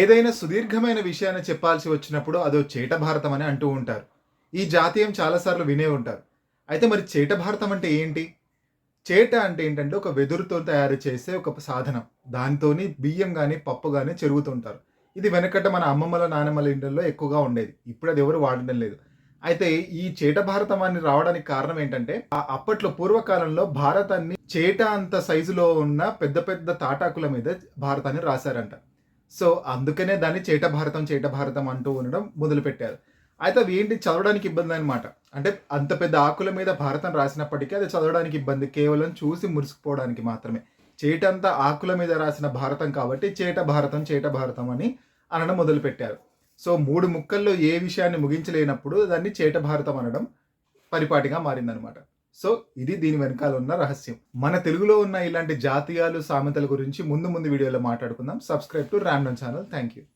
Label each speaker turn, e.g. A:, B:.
A: ఏదైనా సుదీర్ఘమైన విషయాన్ని చెప్పాల్సి వచ్చినప్పుడు అదో చేట భారతం అని అంటూ ఉంటారు. ఈ జాతీయం చాలా సార్లు వినే ఉంటారు. అయితే మరి చేట భారతం అంటే ఏంటి? చేట అంటే ఏంటంటే ఒక వెదురుతో తయారు చేసే ఒక సాధనం. దాంతోని బియ్యం గాని, పప్పు గాని చెరుగుతుంటారు. ఇది వెనకట మన అమ్మమ్మల, నానమ్మల ఇండ్లల్లో ఎక్కువగా ఉండేది. ఇప్పుడు అది ఎవరు వాడడం లేదు. అయితే ఈ చేట భారతం అని రావడానికి కారణం ఏంటంటే అప్పట్లో పూర్వకాలంలో భారతాన్ని చేట అంత సైజులో ఉన్న పెద్ద పెద్ద తాటాకుల మీద భారతాన్ని రాశారంట. సో, అందుకనే దాన్ని చేట భారతం అంటూ ఉండడం మొదలుపెట్టారు. అయితే అవి ఏంటి చదవడానికి ఇబ్బందనమాట. అంటే అంత పెద్ద ఆకుల మీద భారతం రాసినప్పటికీ అది చదవడానికి ఇబ్బంది. కేవలం చూసి మురిసిపోవడానికి మాత్రమే. చేటంతా ఆకుల మీద రాసిన భారతం కాబట్టి చేట భారతం అని అనడం మొదలుపెట్టారు. సో, 3 ముక్కల్లో ఏ విషయాన్ని ముగించలేనప్పుడు దాన్ని చేట భారతం అనడం పరిపాటిగా మారిందనమాట. సో, ఇది దీని వెనకాల ఉన్న రహస్యం. మన తెలుగులో ఉన్న ఇలాంటి జాతీయాలు, సామెతల గురించి ముందు ముందు వీడియోలో మాట్లాడుకుందాం. Subscribe to random channel. Thank you.